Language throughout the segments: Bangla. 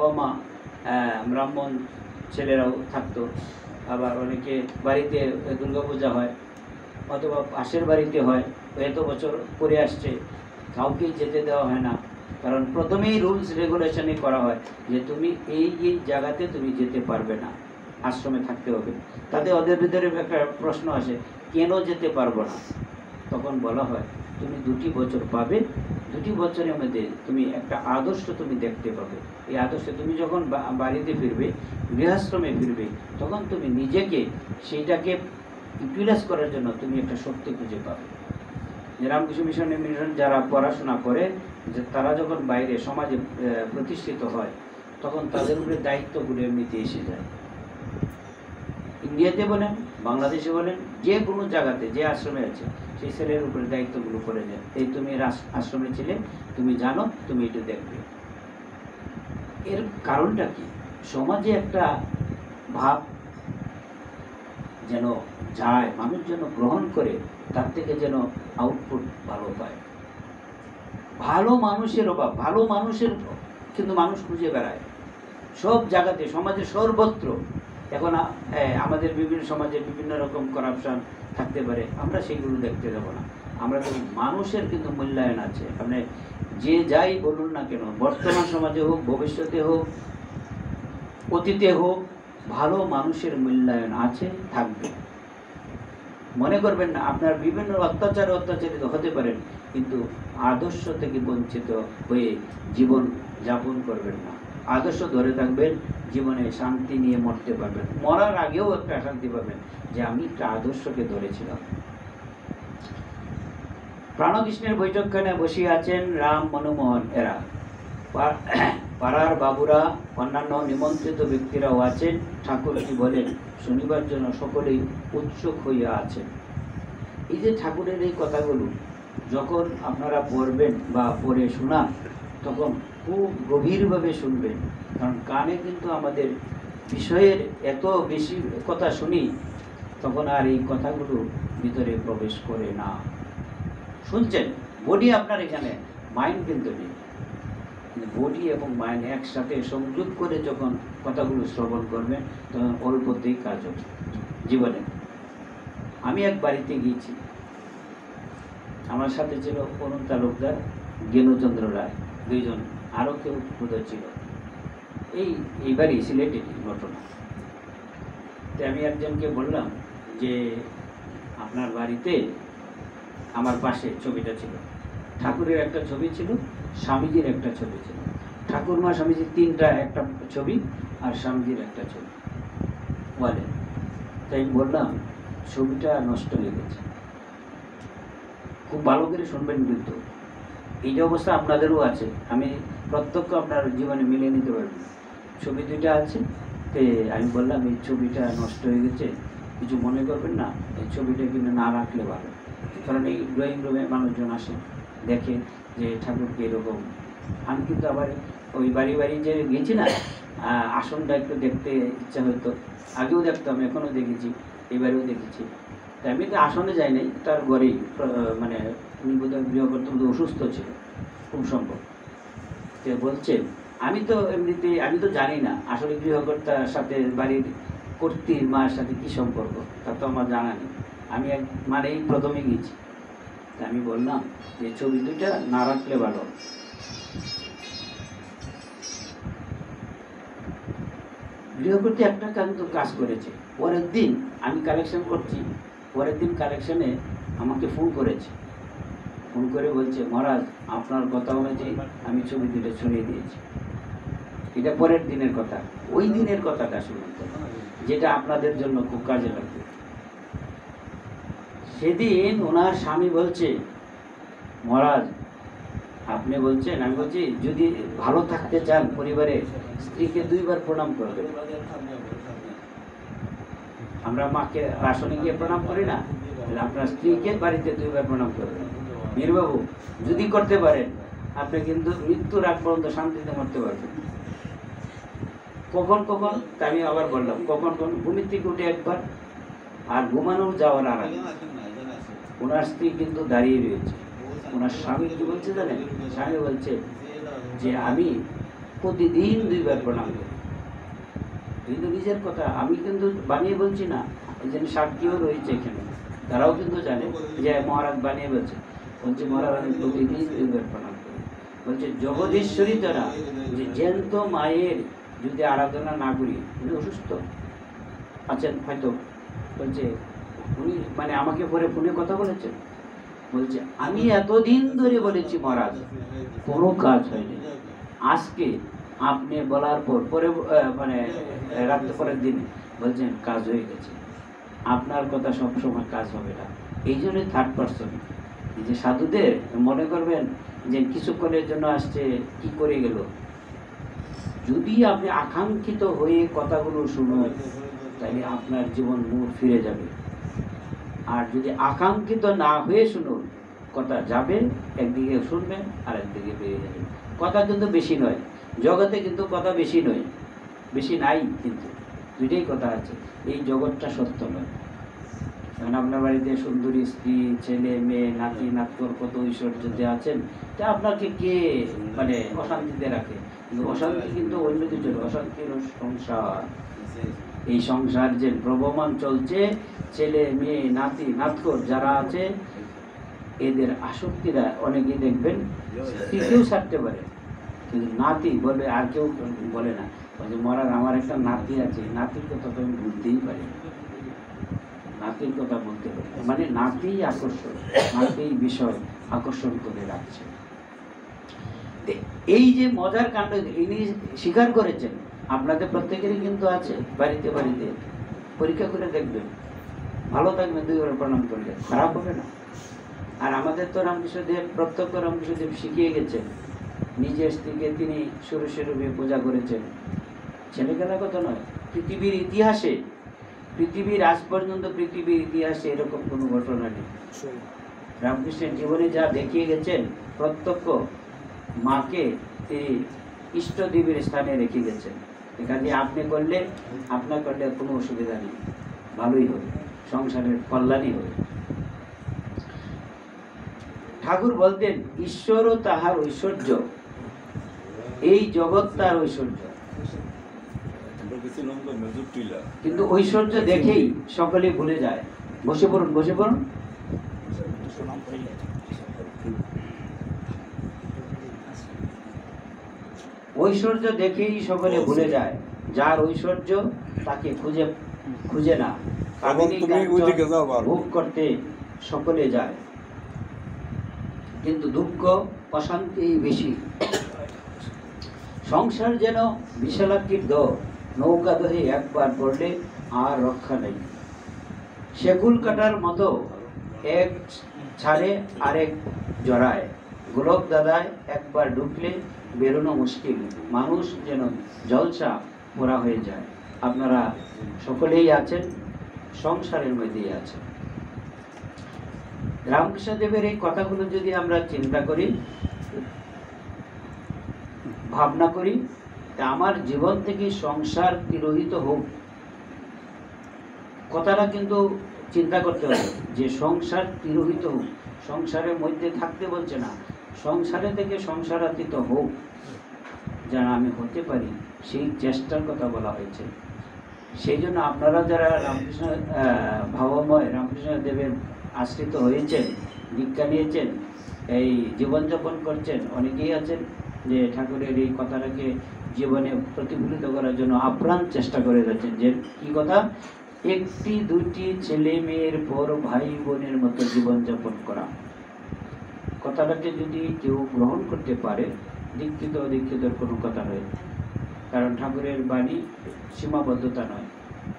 বাবা মা ব্রাহ্মণ ছেলেরাও থাকতো, আবার অনেকে বাড়িতে দুর্গাপূজা হয় অথবা পাশের বাড়িতে হয়, এত বছর করে আসছে, কাউকেই যেতে দেওয়া হয় না। কারণ প্রথমেই রুলস রেগুলেশনে করা হয় যে তুমি এই এই জায়গাতে তুমি যেতে পারবে না, আশ্রমে থাকতে হবে। তাতে ওদের ভিতরে একটা প্রশ্ন আসে, কেন যেতে পারবো না? তখন বলা হয় তুমি 2টি বছর পাবে, 2টি বছরের মধ্যে তুমি একটা আদর্শ তুমি দেখতে পাবে। এই আদর্শে তুমি যখন বাড়িতে ফিরবে, গৃহাশ্রমে ফিরবে, তখন তুমি নিজেকে সেইটাকে ইউটিলাইজ করার জন্য তুমি একটা শক্তি খুঁজে পাবে। রামকৃষ্ণ মিশন যারা পড়াশোনা করে, যে তারা যখন বাইরে সমাজে প্রতিষ্ঠিত হয়, তখন তাদের উপরে দায়িত্বগুলো এমনিতে এসে যায়। ইন্ডিয়াতে বলেন, বাংলাদেশে বলেন, যে কোনো জায়গাতে যে আশ্রমে আছে সেই ছেলের উপরে দায়িত্বগুলো পড়ে যায়। এই তুমি আশ্রমে ছিলে, তুমি জানো, তুমি এটা দেখবে। এর কারণটা কি? সমাজে একটা ভাব যেন যায়, মানুষ যেন গ্রহণ করে, তার থেকে যেন আউটপুট ভালো পায়। ভালো মানুষের অভাব, ভালো মানুষের কিন্তু মানুষ খুঁজে বেড়ায় সব জায়গাতে, সমাজে সর্বত্র। এখন আমাদের বিভিন্ন সমাজে বিভিন্ন রকম করাপশন থাকতে পারে, আমরা সেইগুলো দেখতে যাব না। আমরা তো মানুষের কিন্তু মূল্যায়ন আছে। আপনি যে যাই বলুন না কেন, বর্তমান সমাজে হোক, ভবিষ্যতে হোক, অতীতে হোক, ভালো মানুষের মূল্যায়ন আছে, থাকবে। মনে করবেন না আপনার বিভিন্ন অত্যাচারিত হতে পারেন, কিন্তু আদর্শ থেকে বঞ্চিত হয়ে জীবন যাপন করবেন না। আদর্শ ধরে থাকবেন, জীবনে শান্তি নিয়ে মরতে পারবেন। মরার আগেও একটা শান্তি পাবেন যে আমি একটা আদর্শকে ধরেছিলাম। প্রাণকৃষ্ণের বৈঠকখানে বসিয়ে আছেন রাম, মনমোহন, এরা পাড়ার বাবুরা, অন্যান্য নিমন্ত্রিত ব্যক্তিরাও আছেন। ঠাকুরজি বলেন শনিবার জন্য সকলেই উৎসুক হইয়া আছেন। এই যে ঠাকুরের এই কথাগুলো যখন আপনারা পড়বেন বা পড়ে শোনান, তখন খুব গভীরভাবে শুনবেন। কারণ কানে কিন্তু আমাদের বিষয়ের এত বেশি কথা শুনি, তখন আর এই কথাগুলো ভিতরে প্রবেশ করে না। শুনছেন, বডি আপনার এখানে, মাইন্ড কিন্তু নেই। বডি এবং মাইন্ড একসাথে সংযোগ করে যখন কথাগুলো শ্রবণ করবেন, তখন অল্পতেই কাজ হবে জীবনে। আমি এক বাড়িতে গিয়েছি, আমার সাথে ছিল অরুণ তালুকদার, জ্ঞানচন্দ্র রায়, দুইজন, আরও কেউ বোধহয় ছিল। এইবারই সিলেটের ঘটনা। তো আমি একজনকে বললাম যে আপনার বাড়িতে, আমার পাশে ছবিটা ছিল, ঠাকুরের একটা ছবি ছিল, স্বামীজির একটা ছবি ছিল। ঠাকুরমা স্বামীজির তিনটা একটা ছবি, আর স্বামীজির একটা ছবি বলে। তাই বললাম ছবিটা নষ্ট হয়ে গেছে। খুব ভালো করে শুনবেন, কিন্তু এই যে অবস্থা আপনাদেরও আছে, আমি প্রত্যক্ষ আপনার জীবনে মিলিয়ে নিতে পারবেন। ছবি দুইটা আছে, তো আমি বললাম এই ছবিটা নষ্ট হয়ে গেছে, কিছু মনে করবেন না, এই ছবিটা কিন্তু না রাখলে ভালো। কারণ এই ড্রয়িং রুমে মানুষজন আসে, দেখে যে ঠাকুরকে এরকম। আমি কিন্তু আবার ওই বাড়ি যে গেছি না, আসনটা একটু দেখতে ইচ্ছা হতো। আগেও দেখতাম, এখনও দেখেছি, এবারেও দেখেছি। তাই আমি তো আসনে যাই নাই, তার ঘরেই, মানে উনি বোধহয় গৃহকর্তা অসুস্থ ছিল খুব সম্ভব। সে বলছে আমি তো এমনিতে, আমি তো জানি না আসলে গৃহকর্তার সাথে বাড়ির কর্ত্রীর মার সাথে কি সম্পর্ক, তা তো আমার জানা নেই। আমি মানেই প্রথমে গেছি। তা আমি বললাম যে ছবি দুইটা না রাখলে ভালো। গৃহকর্ত্রী একটা কিন্তু কাজ করেছে। পরের দিন আমি কালেকশন করছি, পরের দিন কালেকশনে আমাকে ফোন করেছে। ফোন করে বলছে মহারাজ আপনার কথা অনুযায়ী আমি ছবি দুটো ছড়িয়ে দিয়েছি। এটা পরের দিনের কথা, ওই দিনের কথাটা শুনুন, যেটা আপনাদের জন্য খুব কাজে লাগবে। সেদিন ওনার স্বামী বলছে মহারাজ আপনি বলছেন, আমি বলছি যদি ভালো থাকতে চান পরিবারে, স্ত্রীকে 2বার প্রণাম করবেন। আমরা মাকে আসনে গিয়ে প্রণাম করি না, আপনার স্ত্রীকে বাড়িতে 2বার প্রণাম করবেন। মীরবাবু যদি করতে পারেন, আপনি কিন্তু মৃত্যুর আগ পর্যন্ত শান্তিতে মরতে পারবেন। কখন আমি আবার বললাম, কখন ঘুমের থেকে উঠে একবার, আর ঘুমানো যাওয়ার আর আগে। ওনার স্ত্রী কিন্তু দাঁড়িয়ে রয়েছে। ওনার স্বামী কি বলছে জানেন? স্বামী বলছে যে আমি প্রতিদিন 2 বার প্রণাম করি। কিন্তু নিজের কথা আমি কিন্তু বানিয়ে বলছি না, এই জন্য সাক্ষীও রয়েছে এখানে, তারাও কিন্তু জানে যে মহারাজ বানিয়ে বলছে। বলছে মহারাজ আমি প্রতিদিন 2 বার প্রণাম করি। বলছে জগদীশ্বরী দ্বারা যে জ্যান্ত মায়ের যদি আরাধনা না করি, উনি অসুস্থ আছেন হয়তো, বলছে উনি মানে আমাকে পরে ফোনে কথা বলেছেন, বলছে আমি এতদিন ধরে বলেছি মহারাজ কোনো কাজ হয়নি, আজকে আপনি বলার পর পরে মানে রাত্রে পরের দিন বলছেন কাজ হয়ে গেছে। আপনার কথা সবসময় কাজ হবে না। এই জন্যই থার্ড পার্সন, এই যে সাধুদের মনে করবেন যে কিছুক্ষণের জন্য আসছে কি করে গেল। যদি আপনি আকাঙ্ক্ষিত হয়ে কথাগুলো শুনুন তাহলে আপনার জীবন মোড় ফিরে যাবে। আর যদি আকাঙ্ক্ষিত না হয়ে শুনুন, কথা যাবে, একদিকে শুনবেন আর একদিকে বেরিয়ে যাবে। কথা কিন্তু বেশি নয় জগতে, কিন্তু কথা বেশি নয়, বেশি নাই, কিন্তু দুইটাই কথা আছে। এই জগৎটা সত্য নয়। কারণ আপনার বাড়িতে সুন্দরী স্ত্রী, ছেলে মেয়ে, নাতি নাতকর কত ঐশ্বর্য যে আছেন, তা আপনাকে কে মানে অশান্তিতে রাখে? কিন্তু অশান্তি কিন্তু অন্য কিছু, অশান্তির সংসার। এই সংসার যে প্রবহমান চলছে, ছেলে মেয়ে নাতি নাতকর যারা আছে, এদের আসক্তিরা অনেকেই দেখবেন স্ত্রীকেও ছাড়তে পারে, কিন্তু নাতি বলে আর কেউ বলে না। বলছে মহারাজ আমার একটা নাতি আছে, নাতির কথা তো আমি ভুলতেই পারি না, নাতির কথা বলতে পারি, মানে নাতি আকর্ষণ, নাতি বিষয় আকর্ষণ করে রাখছে। এই যে মজার কাণ্ড ইনি স্বীকার করেছেন, আপনাদের প্রত্যেকেরই কিন্তু আছে বাড়িতে বাড়িতে। পরীক্ষা করে দেখবেন, ভালো থাকবে 2 বার প্রণাম করলে, খারাপ হবে না। আর আমাদের তো রামকৃষ্ণদেব, প্রত্যক্ষ রামকৃষ্ণদেব শিখিয়ে গেছেন, নিজের স্ত্রীকে তিনি সুরস্বরূপে পূজা করেছেন। ছেলেখেলা কথা নয়, পৃথিবীর ইতিহাসে, পৃথিবীর আজ পর্যন্ত পৃথিবীর ইতিহাসে এরকম কোনো ঘটনা নেই। রামকৃষ্ণের জীবনে যা দেখিয়ে গেছেন, প্রত্যক্ষ মাকে তিনি ইষ্টদেবীর স্থানে রেখে গেছেন। এখানে আপনি করলে, আপনার করলে কোনো অসুবিধা নেই, ভালোই হবে, সংসারের কল্যাণই হবে। ঠাকুর বলতেন ঈশ্বরও তাহার ঐশ্বর্য, এই জগৎ তার ঐশ্বর্য। কিন্তু ঐশ্বর্য দেখেই সকলে ভুলে যায়। বসে পড়ুন, বসে পড়ুন। ঐশ্বর্য দেখেই সকলে ভুলে যায়, যার ঐশ্বর্য তাকে খুঁজে না। ভোগ করতে সকলে যায়, কিন্তু দুঃখ অশান্তি বেশি। সংসার যেন বিশালাক্ষীর দহ, নৌকা দহে একবার পড়লে আর রক্ষা নেই। সেগুল কাটার মতো এক ছাড়ে আরেক জড়ায়, গোলক দাদায় একবার ঢুকলে বেরোনো মুশকিল। মানুষ যেন জলসা পোড়া হয়ে যায়। আপনারা সকলেই আছেন, সংসারের মধ্যেই আছেন। রামকৃষ্ণদেবের এই কথাগুলো যদি আমরা চিন্তা করি, ভাবনা করি, তা আমার জীবন থেকে সংসার তিরোহিত হোক, কথাটা কিন্তু চিন্তা করতে হবে যে সংসার তিরোহিত হোক। সংসারের মধ্যে থাকতে বলছে না, সংসারে থেকে সংসারাতীত হোক, যেন আমি হতে পারি, সেই চেষ্টার কথা বলা হয়েছে। সেই জন্য আপনারা যারা রামকৃষ্ণ ভাবময় রামকৃষ্ণ দেবের আশ্রিত হয়েছেন, দীক্ষা নিয়েছেন, এই জীবনযাপন করছেন, অনেকেই আছেন যে ঠাকুরের এই কথাটাকে জীবনে প্রতিফলিত করার জন্য আপ্রাণ চেষ্টা করে যাচ্ছেন। যে কি কথা, একটি দুটি ছেলে মেয়ের পর ভাই বোনের মতো জীবনযাপন করা। কথাটাকে যদি কেউ গ্রহণ করতে পারে, দীক্ষিত অদীক্ষিতর কোনো কথা নয়, কারণ ঠাকুরের বাণী সীমাবদ্ধতা নয়,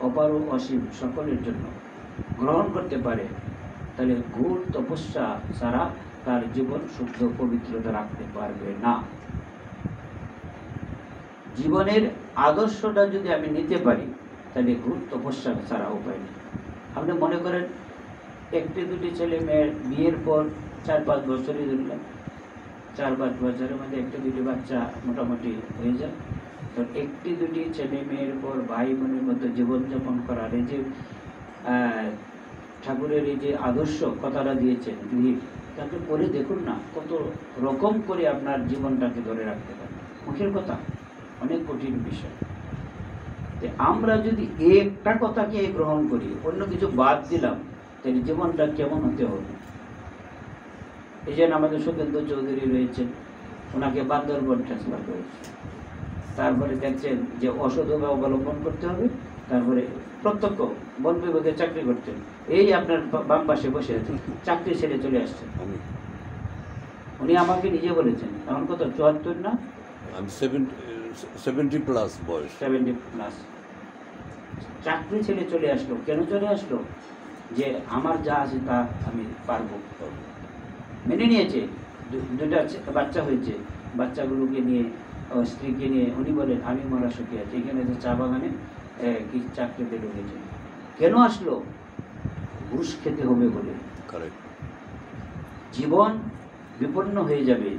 অপার ও অসীম, সকলের জন্য। গ্রহণ করতে পারে, তাহলে ঘোর তপস্যা ছাড়া তার জীবন শুদ্ধ পবিত্রতা রাখতে পারবে না। জীবনের আদর্শটা যদি আমি নিতে পারি, তাহলে ঘোর তপস্যা ছাড়া উপায় নেই। আপনি মনে করেন একটি দুটি ছেলে মেয়ের বিয়ের পর 4-5 বছরই ধরলাম, 4-5 বছরের মধ্যে একটি দুটি বাচ্চা মোটামুটি হয়ে যায়। তো একটি দুটি ছেলে মেয়ের পর ভাই বোনের মধ্যে জীবনযাপন করার এই যে ঠাকুরের এই যে আদর্শ কথাটা দিয়েছেন, তাকে পরে দেখুন না কত রকম করে আপনার জীবনটাকে ধরে রাখতে পারে। মুখের কথা অনেক কঠিন বিষয়। আমরা যদি একটা কথাকে গ্রহণ করি, অন্য কিছু বাদ দিলাম, তাহলে জীবনটা কেমন হতে হবে? এই জন্য আমাদের সুখেন্দু চৌধুরী রয়েছেন, ওনাকে বান্দরবন ট্রান্সফার করেছে। তারপরে দেখছেন যে অসততা অবলম্বন করতে হবে, তারপরে প্রত্যক্ষ বন বিভাগে চাকরি করতেন, এই আপনার বাম পাশে বসে আছেন, চাকরি ছেড়ে চলে আসছেন। উনি আমাকে নিজে বলেছেন, এখন কত 74 না, আমি 70 প্লাস বয়স, 70 প্লাস। চাকরি ছেড়ে চলে আসলো, কেন চলে আসলো? যে আমার যা আছে তা আমি পারবো। মেনে নিয়েছে, দুটা বাচ্চা হয়েছে, বাচ্চাগুলোকে নিয়ে, স্ত্রীকে নিয়ে উনি বলেন আমি মরা সুখী আছি। এখানে যে চা বাগানে কি চাকরিতে ঢুকেছে, কেন আসলো? ঘুষ খেতে হবে বলে। জীবন বিপন্ন হয়ে যাবে,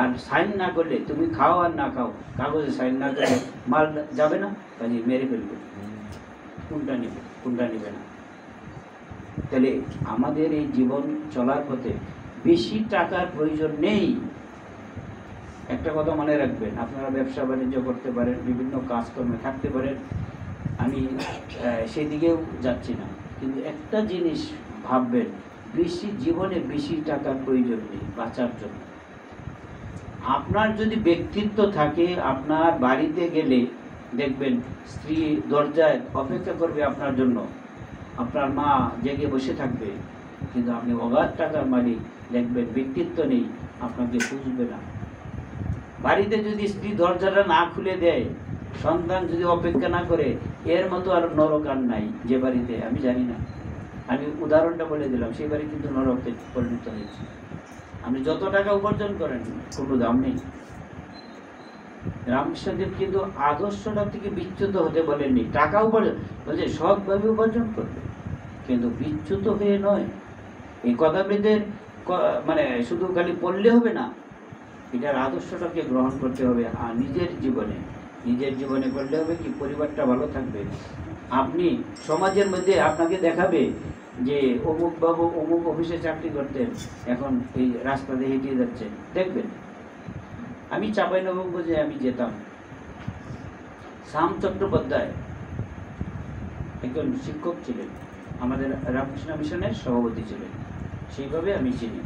আর সাইন না করলে, তুমি খাও আর না খাও, কাগজে সাইন না করলে মাল যাবে না, কাজে মেরে ফেলবে। কোনটা নেবে, কোনটা নেবে না? তাহলে আমাদের এই জীবন চলার পথে বেশি টাকার প্রয়োজন নেই। একটা কথা মনে রাখবেন, আপনারা ব্যবসা বাণিজ্য করতে পারেন, বিভিন্ন কাজকর্মে থাকতে পারেন, আমি সেই দিকেও যাচ্ছি না, কিন্তু একটা জিনিস ভাববেন, জীবনে বেশি টাকার প্রয়োজন নেই বাঁচার জন্য। আপনার যদি ব্যক্তিত্ব থাকে, আপনার বাড়িতে গেলে দেখবেন স্ত্রী দরজায় অপেক্ষা করবে আপনার জন্য, আপনার মা জেগে বসে থাকবে, কিন্তু আপনি অগাধ টাকার মালিক, দেখবেন ব্যক্তিত্ব নেই, আপনাকে খুঁজবে না। বাড়িতে যদি স্ত্রী দরজাটা না খুলে দেয়, সন্তান যদি অপেক্ষা না করে, এর মতো আর নরক আর নাই। যে বাড়িতে, আমি জানি না, আমি উদাহরণটা বলে দিলাম, সেই বাড়ি কিন্তু নরকে পরিণত হয়েছে। আপনি যত টাকা উপার্জন করেন কোনো দাম নেই। রামকৃষ্ণদেব কিন্তু আদর্শটা থেকে বিচ্যুত হতে বলেননি। টাকা উপার্জন বলছে সৎভাবে উপার্জন করবে, কিন্তু বিচ্যুত হয়ে নয়। এই কথাবৃদের মানে শুধু খালি পড়লে হবে না, এটার আদর্শটাকে গ্রহণ করতে হবে। আর নিজের জীবনে করলে হবে কি, পরিবারটা ভালো থাকবে। আপনি সমাজের মধ্যে আপনাকে দেখাবে যে অমুক বাবু অমুক অফিসে চাকরি করতেন, এখন এই রাস্তা দিয়ে হেঁটে যাচ্ছে, দেখবেন। আমি চাঁপাইনবাবগঞ্জে আমি যেতাম, শ্যাম চট্টোপাধ্যায় একজন শিক্ষক ছিলেন, আমাদের রামকৃষ্ণ মিশনের সভাপতি ছিলেন, সেইভাবে আমি চিনি।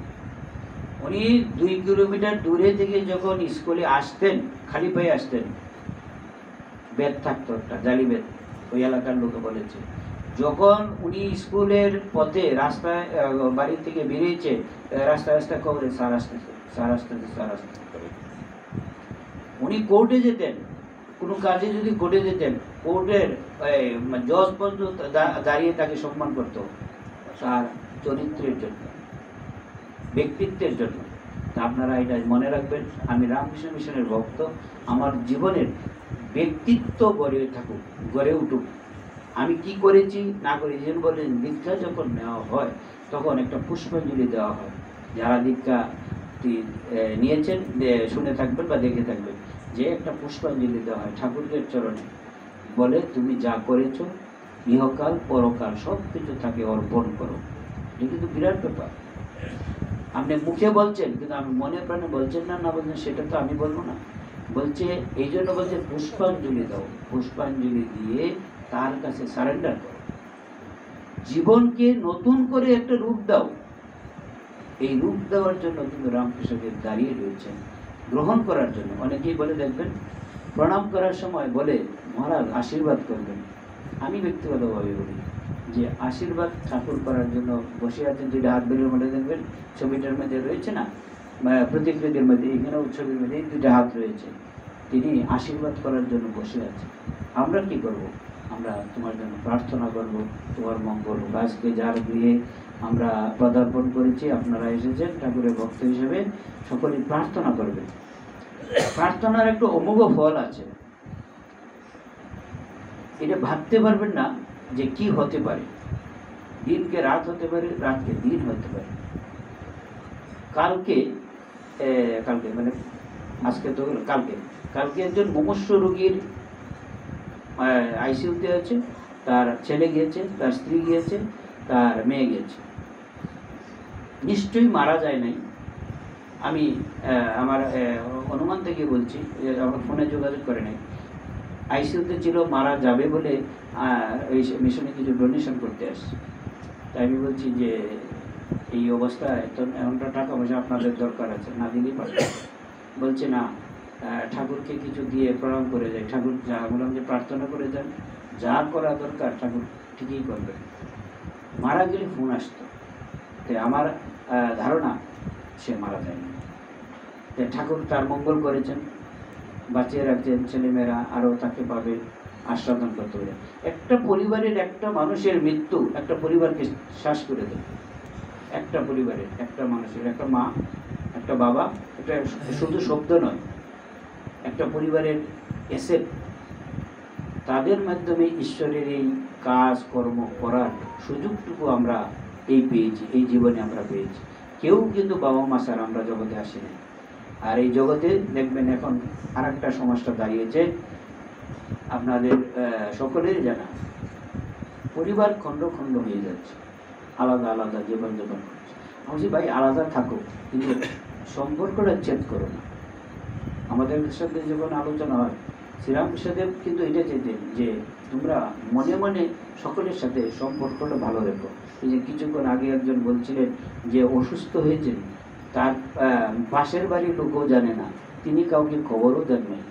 উনি 2 কিলোমিটার দূরে থেকে যখন স্কুলে আসতেন, খালি পায়ে আসতেন, বেদ থাকতো, একটা জালি বেদ, ওই এলাকার লোকে বলেছে। যখন উনি স্কুলের পথে রাস্তায় বাড়ি থেকে বেরিয়েছে, রাস্তায় কবরে স্যার আসতেছে, স্যার আসতেছে, স্যার আসতেছে। উনি কোর্টে যেতেন, কোনো কাজে যদি কোর্টে যেতেন, কোর্টের জজ পর্যন্ত দাঁড়িয়ে তাকে সম্মান করতো, তার চরিত্রের জন্য, ব্যক্তিত্বের জন্য। আপনারা এটা মনে রাখবেন, আমি রামকৃষ্ণ মিশনের ভক্ত, আমার জীবনের ব্যক্তিত্ব গড়ে উঠুক। আমি কি করেছি না করেছি, যেন বলেন দীক্ষা যখন নেওয়া হয় তখন একটা পুষ্পাঞ্জলি দেওয়া হয়। যারা দীক্ষা নিয়েছেন শুনে থাকবেন বা দেখে থাকবেন, যে একটা পুষ্পাঞ্জলি দেওয়া হয় ঠাকুরদের চরণে, বলে তুমি যা করেছো ইহকাল পরকাল সব কিছু তাকে অর্পণ করো। এটা কিন্তু বিরাট ব্যাপার। আপনি মুখে বলছেন, কিন্তু আমি মনে প্রাণে বলছেন না, না বলছেন সেটা তো আমি বলবো না। বলছে এই জন্য বলছে পুষ্পাঞ্জলি দাও, পুষ্পাঞ্জলি দিয়ে তার কাছে সারেন্ডার করো, জীবনকে নতুন করে একটা রূপ দাও। এই রূপ দেওয়ার জন্য কিন্তু রামকৃষ্ণদেব দাঁড়িয়ে রয়েছেন, গ্রহণ করার জন্য। অনেকেই বলে দেখবেন প্রণাম করার সময় বলে মহারাজ আশীর্বাদ করবেন। আমি ব্যক্তিগতভাবে বলি যে আশীর্বাদ ঠাকুর করার জন্য বসে আছেন, 2টা হাত বেলের মধ্যে দেখবেন, ছবিটার মধ্যে রয়েছে না, প্রতিকৃতির মধ্যে, এখানেও ছবির মধ্যে 2টা হাত রয়েছে, তিনি আশীর্বাদ করার জন্য বসে আছেন। আমরা কি করব? আমরা তোমার জন্য প্রার্থনা করব, তোমার মঙ্গল। আজকে যার গৃহে আমরা পদার্পণ করেছি, আপনারা এসেছেন ঠাকুরের ভক্ত হিসেবে, সকলেই প্রার্থনা করবে। প্রার্থনার একটা অমোঘ ফল আছে, এটা ভাবতে পারবেন না যে কি হতে পারে। দিনকে রাত হতে পারে, রাতকে দিন হতে পারে। কালকে মানে আজকে তো কালকে একজন মুমূর্ষু রোগীর আইসিইউতে আছে, তার ছেলে গিয়েছে, তার স্ত্রী গিয়েছে, তার মেয়ে গিয়েছে, নিশ্চয়ই মারা যায় নাই। আমি আমার অনুমান থেকে বলছি, আমার ফোনে যোগাযোগ করে নাই, আইসিইউতে ছিল, মারা যাবে বলে এই মিশনে কিছু ডোনেশন করতে আসছে। তাই আমি বলছি যে এই অবস্থায় তো এমনটা টাকা পয়সা আপনাদের দরকার আছে, না দিলেই পারবে। বলছে না, ঠাকুরকে কিছু দিয়ে প্রণাম করে যায়। ঠাকুর যা বললাম যে প্রার্থনা করে যান, যা করা দরকার ঠাকুর ঠিকই করবে। মারা গেলে ফোন আসতো, তাই আমার ধারণা সে মারা যায়নি। ঠাকুর তার মঙ্গল করেছেন, বাঁচিয়ে রাখছেন, ছেলেমেয়েরা আরও তাকে পাবে, আস্বাদন করতে হবে। একটা পরিবারের একটা মানুষের মৃত্যু একটা পরিবারকে শ্বাস করে দেয়। একটা পরিবারের একটা মানুষের, একটা মা, একটা বাবা, এটা শুধু শব্দ নয়, একটা পরিবারের এসেট। তাদের মাধ্যমে ঈশ্বরের এই কাজ কর্ম করার সুযোগটুকু আমরা পেয়েছি, এই জীবনে আমরা পেয়েছি। কেউ কিন্তু বাবা মা ছাড়া আমরা জগতে আসিনি। আর এই জগতে দেখবেন এখন আর একটা সমস্যা দাঁড়িয়েছে, আপনাদের সকলেরই জানা, পরিবার খণ্ড খণ্ড হয়ে যাচ্ছে, আলাদা আলাদা জীবনযাপন করছে। আমি বলছি ভাই আলাদা থাকো, কিন্তু সম্পর্কটা ছেদ করো না। আমাদের সাথে যখন আলোচনা হয়, শ্রীরামকৃষ্ণদেব কিন্তু এটা চেতেন যে তোমরা মনে মনে সকলের সাথে সম্পর্কটা ভালো রেখো। এই যে কিছুক্ষণ আগে একজন বলছিলেন যে অসুস্থ হয়েছেন, তার পাশের বাড়ির লোকও জানে না, তিনি কাউকে খবরও দেন নাই।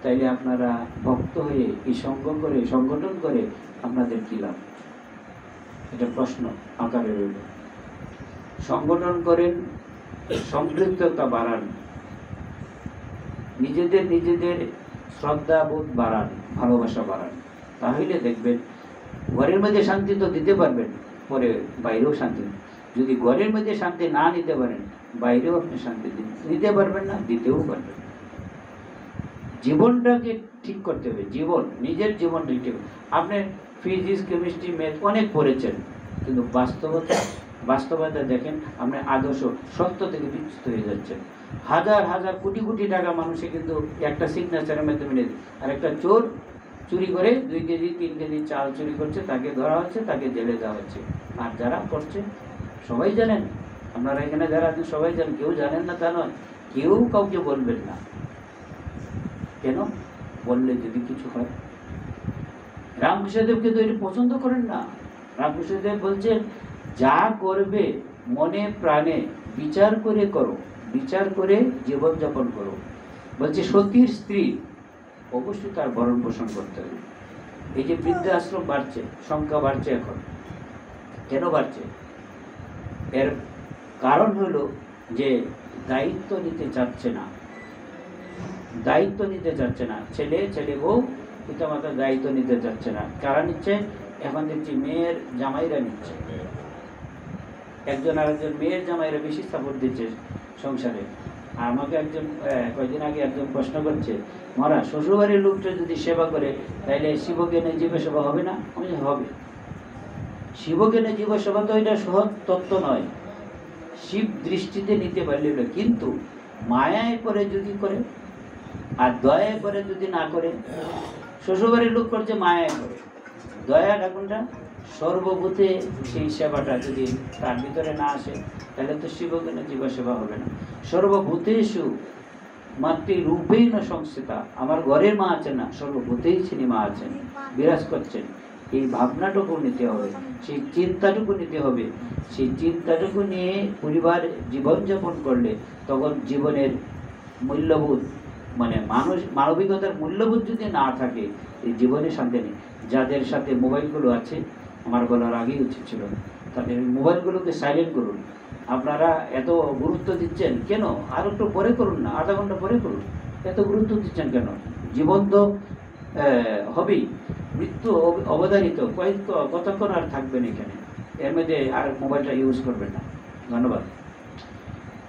তাইলে আপনারা ভক্ত হয়ে এই সংগঠন করে আপনাদের কী লাভ? এটা প্রশ্ন আকারে রইল। সংগঠন করেন, সম্পৃক্ততা বাড়ান, নিজেদের শ্রদ্ধাবোধ বাড়ান, ভালোবাসা বাড়ান। তাহলে দেখবেন ঘরের মধ্যে শান্তি তো দিতে পারবেন, পরে বাইরেও শান্তি। যদি ঘরের মধ্যে শান্তি না নিতে পারেন, বাইরেও আপনি শান্তি নিতে পারবেন না, দিতেও পারবেন। জীবনটাকে ঠিক করতে হবে, নিজের জীবন ঠিক হবে। আপনি ফিজিক্স, কেমিস্ট্রি, ম্যাথ অনেক পড়েছেন, কিন্তু বাস্তবতা দেখেন আপনি আদর্শ সত্য থেকে বিচ্যুত হয়ে যাচ্ছেন। হাজার হাজার কোটি কোটি টাকা মানুষে কিন্তু একটা সিগনেচারের মাধ্যমে নেই। আর একটা চোর চুরি করে 2 কেজি 3 কেজি চাল চুরি করছে, তাকে ধরা হচ্ছে, তাকে জেলে দেওয়া হচ্ছে। আর যারা করছে সবাই জানেন, আপনারা এখানে যারা আছেন সবাই জানেন, কেউ জানেন না তা নয়, কেউ কাউকে বলবেন না। কেন? বললে যদি কিছু হয়। রামকৃষ্ণদেব কিন্তু এটি পছন্দ করেন না। রামকৃষ্ণদেব বলছেন যা করবে মনে প্রাণে বিচার করে করো, বিচার করে জীবনযাপন করো। বলছে সতীর স্ত্রী অবশ্যই তার ভরণ পোষণ করতে হবে। এই যে বৃদ্ধাশ্রম বাড়ছে, সংখ্যা বাড়ছে এখন, কেন বাড়ছে? এর কারণ হলো যে দায়িত্ব নিতে চাচ্ছে না, ছেলে বউ পিতামাতা দায়িত্ব নিতে চাচ্ছে না। কারা নিচ্ছে? এখন দেখছি মেয়ের জামাইরা নিচ্ছে। একজন আরেকজন মেয়ের জামাইরা বেশি সাপোর্ট দিচ্ছে সংসারে। আমাকে একজন কয়েকদিন আগে একজন প্রশ্ন করছে, মহারাজ শ্বশুরবাড়ির লোকটা যদি সেবা করে তাহলে শিবজ্ঞানে জীব সেবা হবে না? আমি হবে। শিবজ্ঞানে জীব সেবা তো এটা সহজ তত্ত্ব নয়, শিব দৃষ্টিতে নিতে পারলে, কিন্তু মায়ায় করে যদি করে আর দয়ায় করে যদি না করে, শ্বশুরবাড়ির লোক করছে মায়ায় করে, দয়া ঠাকুরটা সর্বভূতে সেই সেবাটা যদি তার ভিতরে না আসে তাহলে তো শিবজ্ঞানে জীব সেবা হবে না। সর্বভূতেষু মাতৃরূপেই না সংস্থিতা, আমার ঘরের মা আছেন না, সর্বভূতেই তিনি মা আছেন, বিরাজ করছেন। এই ভাবনাটুকু নিতে হবে, সেই চিন্তাটুকু নিতে হবে। সেই চিন্তাটুকু নিয়ে পরিবার জীবনযাপন করলে তখন জীবনের মূল্যবোধ, মানে মানবিকতার মূল্যবোধ যদি না থাকে, এই জীবনে শান্তি নেই। যাদের সাথে মোবাইলগুলো আছে, আমার বলার আগেই উচিত ছিল, তাদের মোবাইলগুলোকে সাইলেন্ট করুন। আপনারা এত গুরুত্ব দিচ্ছেন কেন? আর একটু পরে করুন না, আধা ঘন্টা পরে করুন। এত গুরুত্ব দিচ্ছেন কেন? জীবন তো হবেই, মৃত্যু অবধারিত, কতক্ষণ আর থাকবেন এখানে, এর মধ্যে আর মোবাইলটা ইউজ করবেন না। ধন্যবাদ।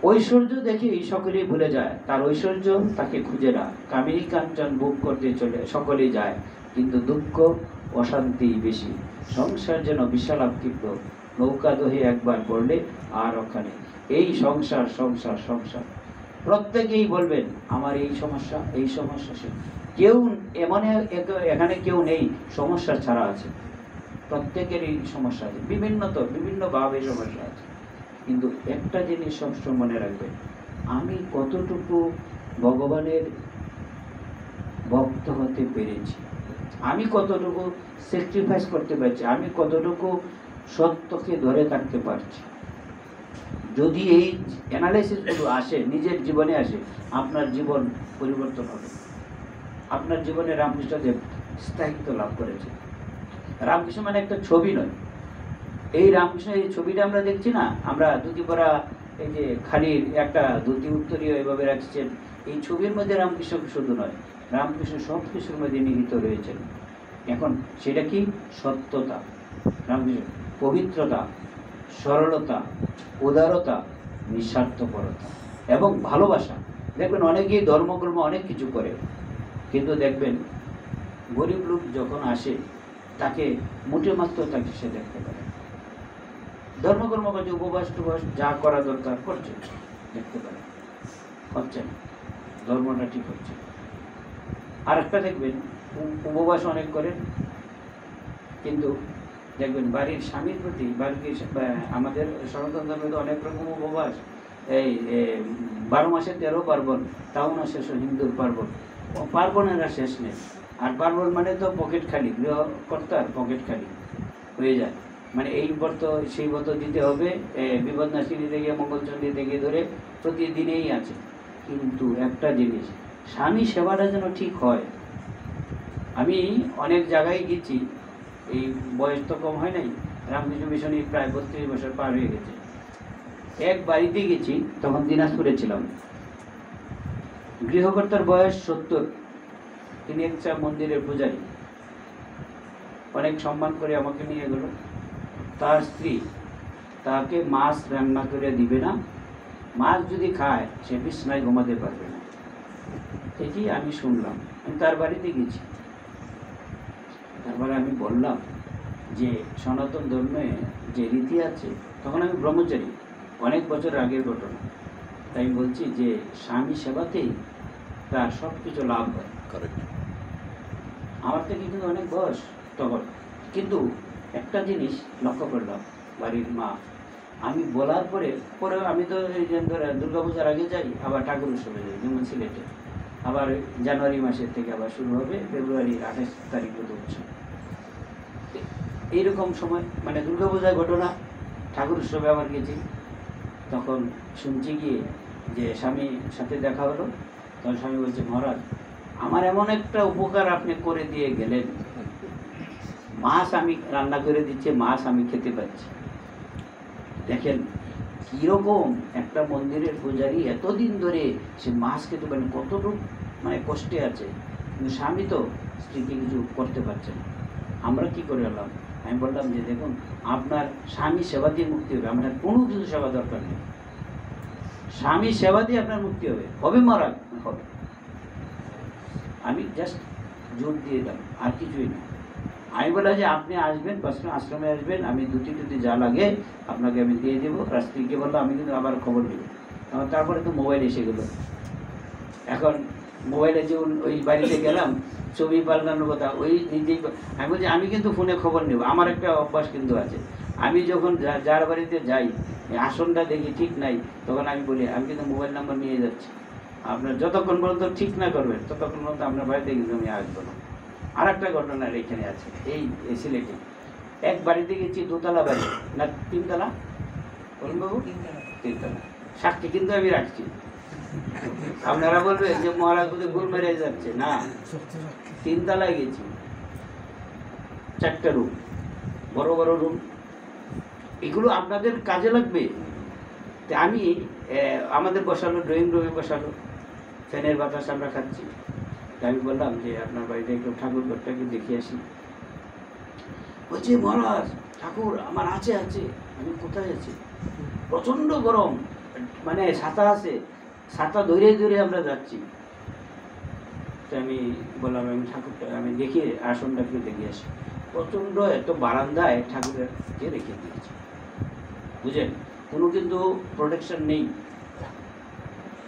ঐশ্বর্য দেখে সকলেই ভুলে যায়, তার ঐশ্বর্য তাকে খুঁজে না। কামিনী কাঞ্চন ভোগ করতে চলে সকলেই যায়, কিন্তু দুঃখ অশান্তি বেশি। সংসার যেন বিশালাকৃত, নৌকা দোহে একবার পড়লে আর ওখানে। এই সংসার সংসার সংসার, প্রত্যেকেই বলবেন আমার এই সমস্যা সে। কেউ এমন এখানে কেউ নেই সমস্যা ছাড়া আছে, প্রত্যেকেরই সমস্যা আছে, বিভিন্নভাবে সমস্যা আছে। কিন্তু একটা জিনিস সবসময় মনে রাখবেন, আমি কতটুকু ভক্ত হতে পেরেছি, আমি কতটুকু স্যাক্রিফাইস করতে পারছি, আমি কতটুকু সত্যকে ধরে থাকতে পারছি। যদি এই অ্যানালাইসিসগুলো আসে, নিজের জীবনে আসে, আপনার জীবন পরিবর্তন হবে। আপনার জীবনে রামকৃষ্ণদেব স্থায়িত্ব লাভ করেছে। রামকৃষ্ণ মানে একটা ছবি নয়। এই রামকৃষ্ণ, এই ছবিটা আমরা দেখছি না, আমরা ধুতি পরা, এই যে খালির একটা ধুতি উত্তরীয় এভাবে রাখছেন, এই ছবির মধ্যে রামকৃষ্ণ শুধু নয়, রামকৃষ্ণ সব কিছুর মধ্যে নিহিত রয়েছেন। এখন সেটা কি? সত্যতা, রামকৃষ্ণ পবিত্রতা, সরলতা, উদারতা, নিঃস্বার্থপরতা এবং ভালোবাসা। দেখবেন অনেকেই ধর্মকর্ম অনেক কিছু করে, কিন্তু দেখবেন গরিব লোক যখন আসে তাকে মুঠে মাত্র তাকে সে দেখতে পারে। ধর্মকর্ম কাজে উপবাস টুবাস যা করা দরকার করছে, দেখতে পারে, হচ্ছে না, ধর্মটা ঠিক হচ্ছে। আর একটা দেখবেন উপবাস অনেক করেন, কিন্তু দেখবেন বাড়ির স্বামীর প্রতি, আমাদের সনাতন ধর্মে অনেক রকম উপবাস, এই 12 মাসে 13 পার্বণ, তাও না শেষ হিন্দুর পার্বণ, পার্বণের আর শেষ নেই। আর পার্বণ মানে তো পকেট খালি, গৃহকর্তার পকেট খালি হয়ে যায়। মানে এই ব্রত সেই ব্রত দিতে হবে, বিপদনাশিনী থেকে মঙ্গলচণ্ডী থেকে ধরে প্রতিদিনেই আছে। কিন্তু একটা জিনিস, স্বামী সেবাটা যেন ঠিক হয়। আমি অনেক জায়গায় গেছি, এই বয়স তো কম হয় নাই, রামকৃষ্ণ মিশনে প্রায় 32 বছর পার হয়ে গেছে। এক বাড়িতে গেছি, তখন দিনাজপুরে ছিলাম। গৃহকর্তার বয়স 70, তিনি একটা মন্দিরের পূজারী, অনেক সম্মান করে আমাকে নিয়ে গেল। তার স্ত্রী তাকে মাছ রান্না করে দিবে না, মাছ যদি খায় সে বিছনায় ঘুমাতে পারবে না। এটি আমি শুনলাম, আমি তার বাড়িতে গেছি। তারপরে আমি বললাম যে সনাতন ধর্মে যে রীতি আছে, তখন আমি ব্রহ্মচারী, অনেক বছর আগের ঘটনা, তাই বলছি যে স্বামী সেবাতেই তার সব কিছু লাভ হয়। আমার থেকে কিন্তু অনেক বয়স তখন, কিন্তু একটা জিনিস লক্ষ্য করলাম, বাড়ির মা, আমি বলার পরে আমি তো এই যে দুর্গাপূজার আগে যাই, আবার ঠাকুর উৎসবে যাই, যেমন সিলেটে, আবার জানুয়ারি মাসের থেকে আবার শুরু হবে, ফেব্রুয়ারি 28 তারিখ পর্যন্ত উৎসব। এইরকম সময় মানে দুর্গাপূজার ঘটনা, ঠাকুর উৎসবে আবার গেছি, তখন শুনছি গিয়ে যে স্বামীর সাথে দেখা হলো। তখন স্বামী বলছে, মহারাজ আমার এমন একটা উপকার আপনি করে দিয়ে গেলেন, মাছ আমি রান্না করে দিচ্ছে, মাছ আমি খেতে পাচ্ছি। দেখেন কীরকম একটা মন্দিরের পূজারী এতদিন ধরে সে মাছ খেতে পারেন, কতটুকু মানে কষ্টে আছে, কিন্তু স্বামী তো স্ত্রীকে কিছু করতে পারছে না। আমরা কি করে এলাম? আমি বললাম যে দেখুন, আপনার স্বামী সেবা দিয়ে মুক্তি হবে, আপনার কোনো কিছু সেবা দরকার নেই, স্বামী সেবা দিয়ে আপনার মুক্তি হবে, হবে মারা হবে। আমি জাস্ট জোর দিয়ে দিলাম, আর কিছুই না। আমি বললাম যে আপনি আসবেন, আশ্রমে আসবেন, আমি দুটি যা লাগে আপনাকে আমি দিয়ে দেবো। আর স্ত্রীকে বললাম আমি কিন্তু আবার খবর দেব। তারপরে তো মোবাইল এসে গেল। এখন মোবাইলে যে ওই বাড়িতে গেলাম, ছবি পাল্টানোর কথা, ওই নিজেই আমি বলছি আমি কিন্তু ফোনে খবর নেব। আমার একটা অভ্যাস কিন্তু আছে, আমি যখন যার বাড়িতে যাই, আসনটা দেখি ঠিক নাই, তখন আমি বলি আমি কিন্তু মোবাইল নাম্বার নিয়ে যাচ্ছি, আপনার যতক্ষণ পর্যন্ত ঠিক না করবেন ততক্ষণ পর্যন্ত আপনার বাড়িতে কিন্তু আমি আসবো না। আর একটা ঘটনা এখানে আছে, এই সিলেটে এক বাড়িতে গেছি, 2 তলা বাড়ি না 3 তলা, বলুন বাবু, 3 তলা, সাক্ষী কিন্তু আমি রাখছি। আপনারা বলবেন যে মহারাজ বুঝে ভুল মেরে যাচ্ছে, না, 3 তলায় গেছি, 4টা রুম, বড় বড় রুম, এগুলো আপনাদের কাজে লাগবে। আমি আমাদের বসালো, ড্রয়িং রুমে বসালো, ফ্যানের বাতাস আমরা খাচ্ছি। আমি বললাম যে আপনার বাড়িতে একটু ঠাকুর ঘরটাকে দেখে আসি। বলছে মহারাজ ঠাকুর আমার আছে। আমি কোথায় আছি? প্রচণ্ড গরম, মানে ছাতা আছে, ছাতা ধরে ধরে আমরা যাচ্ছি। তো আমি বললাম আমি ঠাকুরটা আমি দেখি, আসনটাকে দেখে আসি। প্রচণ্ড এত বারান্দায় ঠাকুরকে রেখে দিয়েছি, বুঝলেন? কোনো কিন্তু প্রোটেকশন নেই,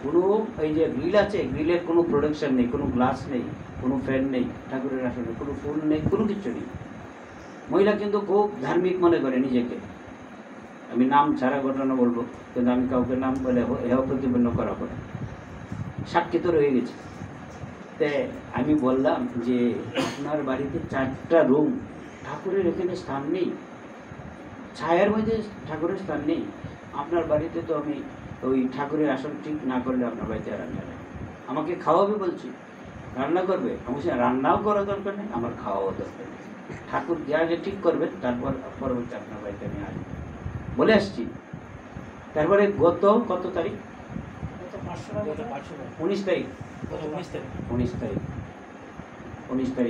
কোনো এই যে গ্রিল আছে, গ্রিলের কোনো প্রোটেকশন নেই, কোনো গ্লাস নেই, কোনো ফ্যান নেই, ঠাকুরের আসলে কোনো ফুল নেই, কোনো কিছু নেই। মহিলা কিন্তু খুব ধার্মিক মনে করে নিজেকে, আমি নাম ছাড়া ঘটনা বলবো, কিন্তু আমি কাউকে নাম বলে হেয় প্রতিপন্ন করা পড়ে, সাক্ষী তো রয়ে গেছে। তে আমি বললাম যে আপনার বাড়িতে 4টা রুম, ঠাকুরের এখানে স্থান নেই, ছায়ার মধ্যে ঠাকুরের স্থান নেই। আপনার বাড়িতে তো আমি ওই ঠাকুরের আসন ঠিক না করলে আপনার বাড়িতে রান্না নেই। আমাকে খাওয়াবে বলছি, রান্না করবে। আমি বলছি, রান্নাও করা দরকার নেই, আমার খাওয়াও দরকার নেই। ঠাকুর যা যে ঠিক করবেন তারপর পরবর্তী আপনার বাড়িতে আমি আসবো বলে আসছি। তারপরে গত কত তারিখ? 19 তারিখ। 19 তারিখ